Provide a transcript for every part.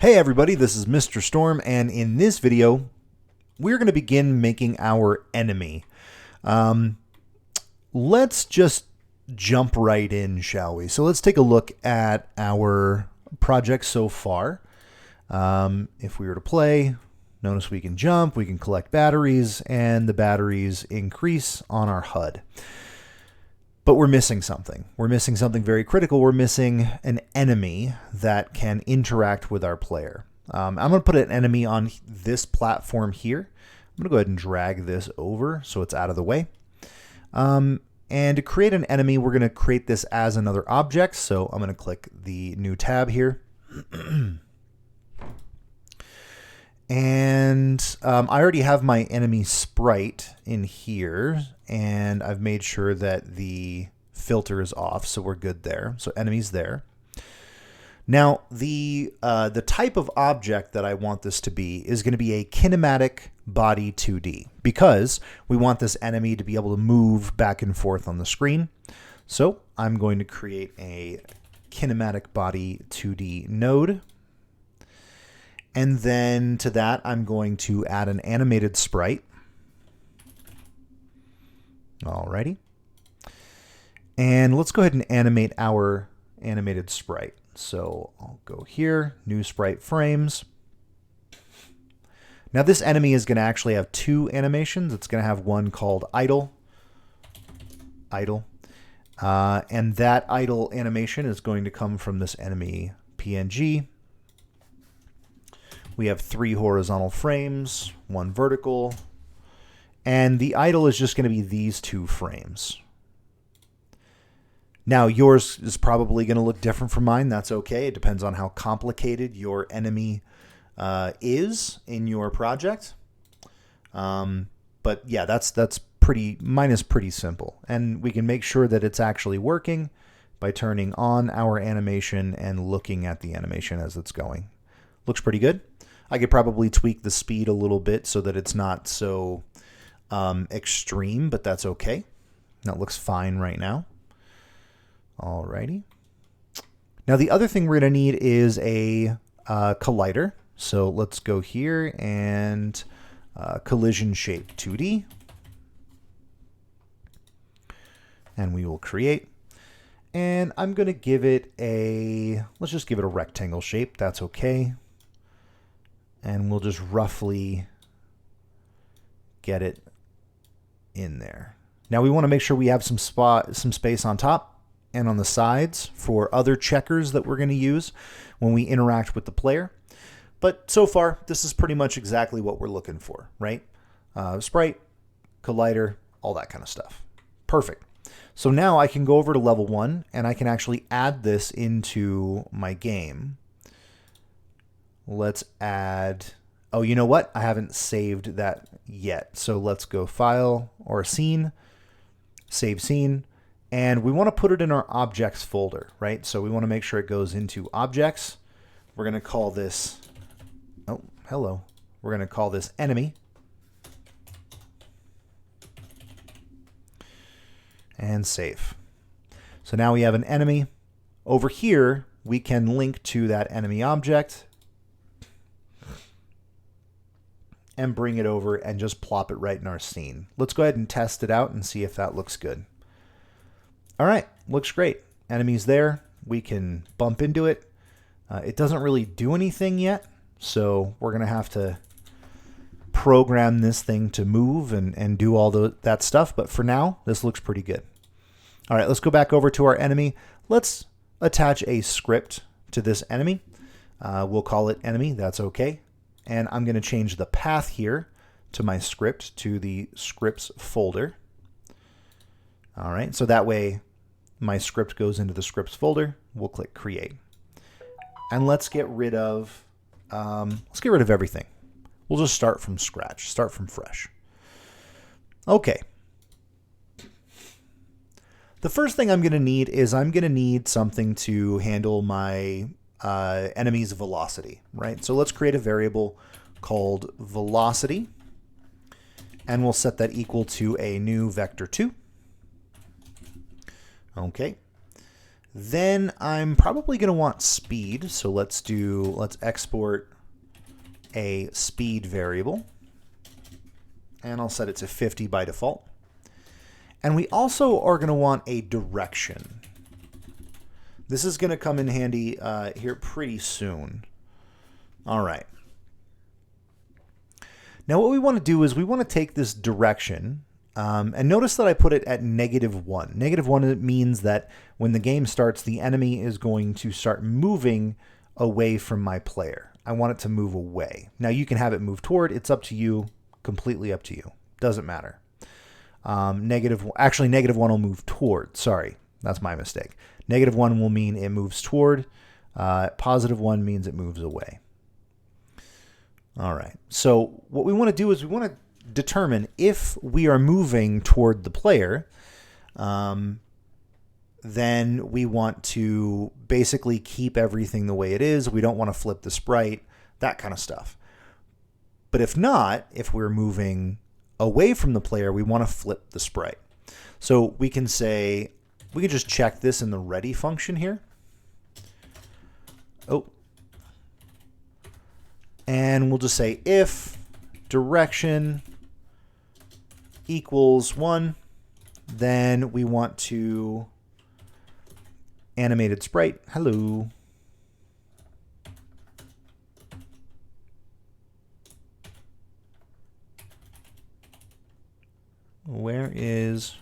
Hey everybody, this is Mr. Storm, and in this video, we're going to begin making our enemy. Let's just jump right in, shall we? So let's take a look at our project so far. If we were to play, notice we can jump, we can collect batteries, and the batteries increase on our HUD. But we're missing something. We're missing something very critical. We're missing an enemy that can interact with our player. I'm going to put an enemy on this platform here. I'm going to go ahead and drag this over so it's out of the way. And to create an enemy, we're going to create this as another object. So I'm going to click the new tab here. And I already have my enemy sprite in here, and I've made sure that the filter is off, so we're good there. So enemy's there. Now, the type of object that I want this to be is going to be a kinematic body 2D, because we want this enemy to be able to move back and forth on the screen. So I'm going to create a kinematic body 2D node. And then to that, I'm going to add an animated sprite. Alrighty. And let's go ahead and animate our animated sprite. So I'll go here, new sprite frames. Now this enemy is going to actually have two animations. It's going to have one called idle. And that idle animation is going to come from this enemy PNG. We have 3 horizontal frames, 1 vertical, and the idle is just going to be these 2 frames. Now, yours is probably going to look different from mine. That's okay. It depends on how complicated your enemy is in your project. But yeah, mine is pretty simple. And we can make sure that it's actually working by turning on our animation and looking at the animation as it's going. Looks pretty good. I could probably tweak the speed a little bit so that it's not so extreme, but that's okay. That looks fine right now. Alrighty. Now the other thing we're going to need is a collider. So let's go here and collision shape 2D. And we will create. And I'm going to give it let's just give it a rectangle shape. That's okay. And we'll just roughly get it in there. Now we want to make sure we have some space on top and on the sides for other checkers that we're going to use when we interact with the player. But so far, this is pretty much exactly what we're looking for, right? Sprite, collider, all that kind of stuff. Perfect. So now I can go over to level 1 and I can actually add this into my game. Let's add, oh, you know what? I haven't saved that yet. So let's go File or Scene, Save Scene, and we want to put it in our Objects folder, right? So we want to make sure it goes into Objects. We're going to call this, oh, hello. We're going to call this Enemy. And save. So now we have an enemy. Over here, we can link to that enemy object and bring it over and just plop it right in our scene. Let's go ahead and test it out and see if that looks good. All right, looks great. Enemy's there. We can bump into it. It doesn't really do anything yet, so we're going to have to program this thing to move and do all that stuff. But for now, this looks pretty good. All right, let's go back over to our enemy. Let's attach a script to this enemy. We'll call it enemy. That's okay. And I'm going to change the path here to my script to the scripts folder. All right, so that way my script goes into the scripts folder. We'll click create. And let's get rid of everything. We'll just start from scratch, start from fresh. Okay. The first thing I'm going to need is something to handle my enemy's velocity, right? So let's create a variable called velocity, and we'll set that equal to a new vector2. Okay. Then I'm probably going to want speed. So let's export a speed variable. And I'll set it to 50 by default. And we also are going to want a direction. This is going to come in handy here pretty soon. All right. Now what we want to do is we want to take this direction, and notice that I put it at -1. -1 means that when the game starts, the enemy is going to start moving away from my player. I want it to move away. Now you can have it move toward. It's up to you. Completely up to you. Doesn't matter. Actually, -1 will move toward. Sorry, that's my mistake. -1 will mean it moves toward. +1 means it moves away. All right. So what we want to do is we want to determine if we are moving toward the player. Then we want to basically keep everything the way it is. We don't want to flip the sprite, that kind of stuff. But if not, if we're moving away from the player, we want to flip the sprite. So we can say, we can just check this in the ready function here. Oh. And we'll just say if direction equals 1, then we want to animated sprite. Hello. Where is,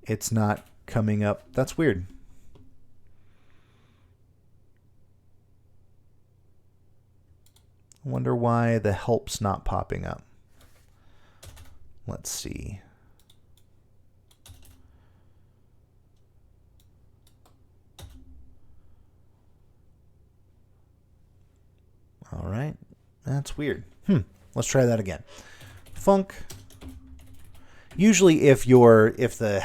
it's not coming up. That's weird. I wonder why the help's not popping up. Let's see. All right, that's weird. Let's try that again. Func. Usually, if the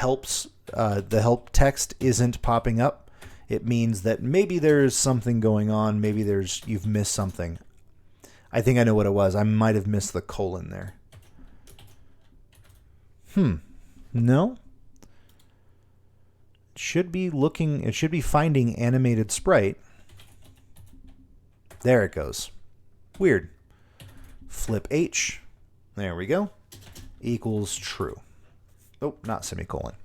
help text isn't popping up, it means that maybe there's something going on. Maybe you've missed something. I think I know what it was. I might have missed the colon there. No. It should be finding animated sprite. There it goes. Weird. Flip H. There we go. Equals true. Oh, not semicolon.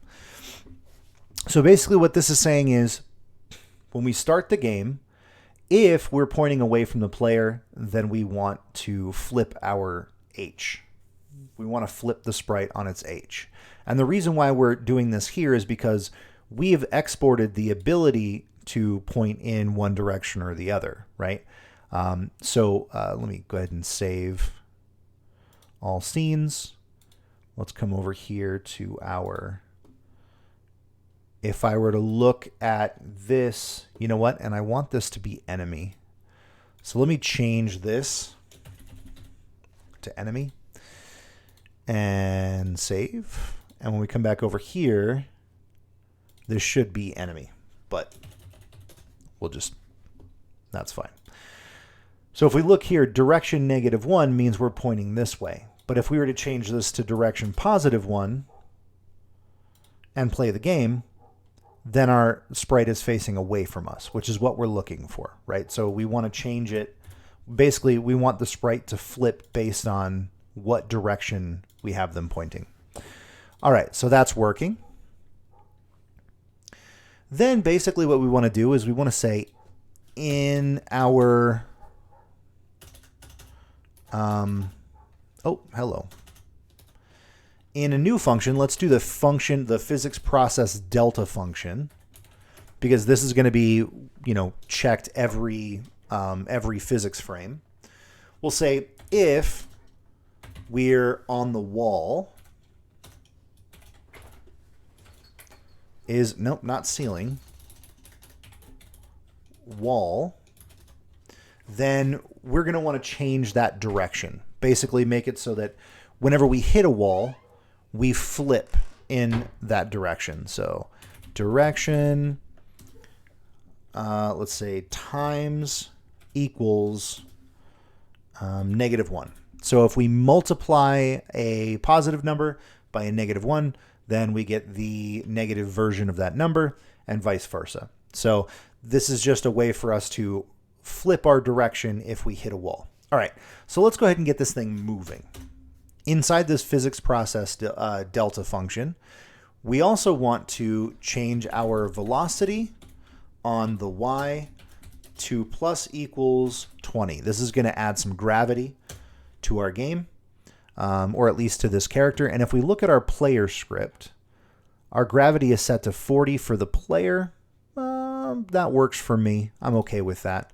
So basically what this is saying is when we start the game, if we're pointing away from the player, then we want to flip our H. We want to flip the sprite on its H. And the reason why we're doing this here is because we have exported the ability to point in one direction or the other, right? So let me go ahead and save all scenes. Let's come over here to our, if I were to look at this, you know what? And I want this to be enemy. So let me change this to enemy and save. And when we come back over here, this should be enemy, but that's fine. So if we look here, direction -1 means we're pointing this way. But if we were to change this to direction +1 and play the game, then our sprite is facing away from us, which is what we're looking for, right? So we want to change it. Basically, we want the sprite to flip based on what direction we have them pointing. All right, so that's working. Then basically what we want to do is we want to say in our hello. In a new function, let's do the physics process delta function, because this is going to be, checked every physics frame. We'll say if we're on the wall nope, not ceiling, wall, then we're going to want to change that direction. Basically make it so that whenever we hit a wall, we flip in that direction. So direction, let's say times equals -1. So if we multiply a positive number by a -1, then we get the negative version of that number, and vice versa. So this is just a way for us to flip our direction if we hit a wall. All right, so let's go ahead and get this thing moving. Inside this physics process delta function, we also want to change our velocity on the y to plus equals 20. This is going to add some gravity to our game, or at least to this character. And if we look at our player script, our gravity is set to 40 for the player. That works for me. I'm okay with that.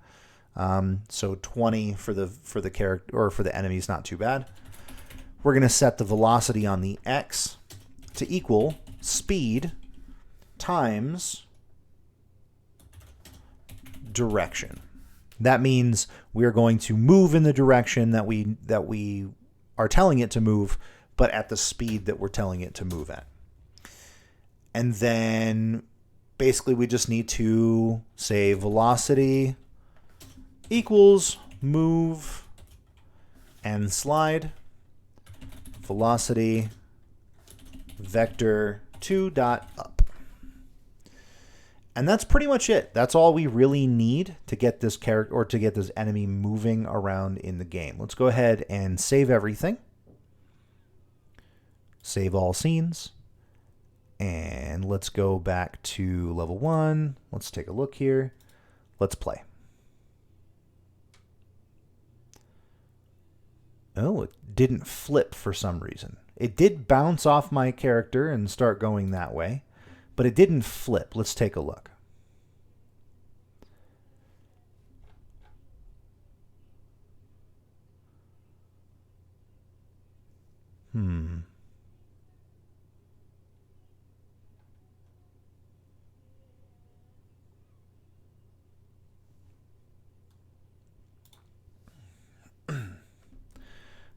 So 20 for the character, or for the enemy, is not too bad. We're going to set the velocity on the x to equal speed times direction. That means we are going to move in the direction that we are telling it to move, but at the speed that we're telling it to move at. And then basically we just need to say velocity equals move and slide velocity vector 2.up. And that's pretty much it. That's all we really need to get this character, or to get this enemy moving around in the game. Let's go ahead and save everything. Save all scenes. And let's go back to level 1. Let's take a look here. Let's play. Oh, it didn't flip for some reason. It did bounce off my character and start going that way, but it didn't flip. Let's take a look.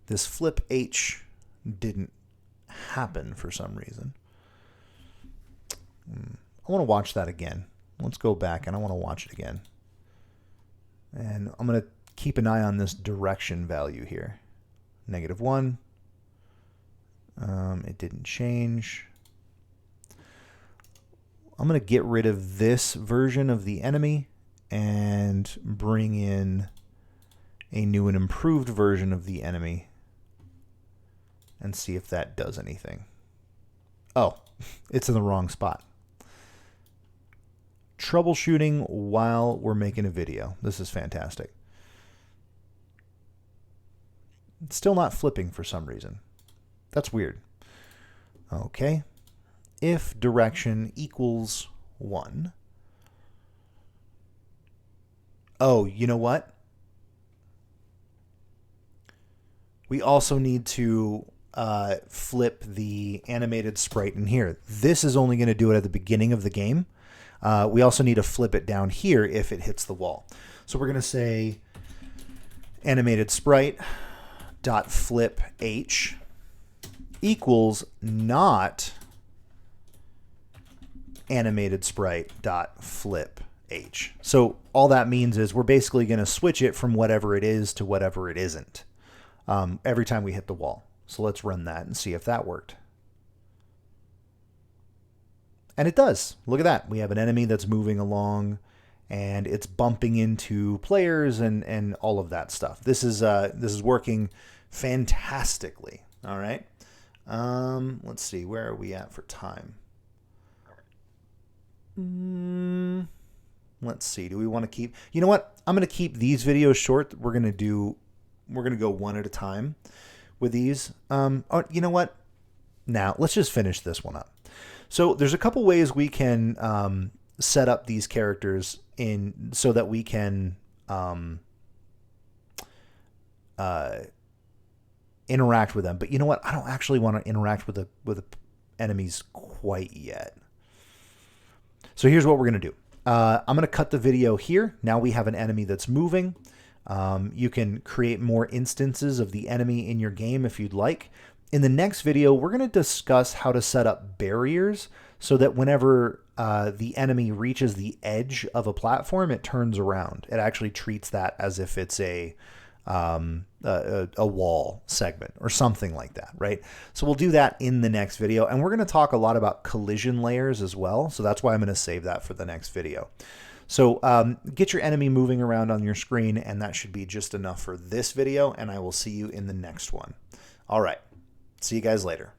This flip H didn't happen for some reason. I want to watch that again. Let's go back and I want to watch it again. And I'm going to keep an eye on this direction value here. -1. It didn't change. I'm going to get rid of this version of the enemy and bring in a new and improved version of the enemy and see if that does anything. Oh, it's in the wrong spot. Troubleshooting while we're making a video. This is fantastic. It's still not flipping for some reason. That's weird. Okay. If direction equals 1. Oh, you know what? We also need to flip the animated sprite in here. This is only going to do it at the beginning of the game. We also need to flip it down here if it hits the wall. So we're going to say animated sprite dot flip h equals not animated sprite dot flip h. So all that means is we're basically going to switch it from whatever it is to whatever it isn't every time we hit the wall. So let's run that and see if that worked. And it does. Look at that. We have an enemy that's moving along and it's bumping into players and all of that stuff. This is working fantastically. All right. Let's see. Where are we at for time? Let's see. Do we want to keep... You know what? I'm going to keep these videos short. We're going to go one at a time with these. Oh, you know what? Now, let's just finish this one up. So there's a couple ways we can set up these characters in so that we can interact with them. But you know what? I don't actually want to interact with the enemies quite yet. So here's what we're going to do. I'm going to cut the video here. Now we have an enemy that's moving. You can create more instances of the enemy in your game if you'd like. In the next video, we're going to discuss how to set up barriers so that whenever the enemy reaches the edge of a platform, it turns around. It actually treats that as if it's a a wall segment or something like that, right? So we'll do that in the next video, and we're going to talk a lot about collision layers as well. So that's why I'm going to save that for the next video. So get your enemy moving around on your screen, and that should be just enough for this video, and I will see you in the next one. All right. See you guys later.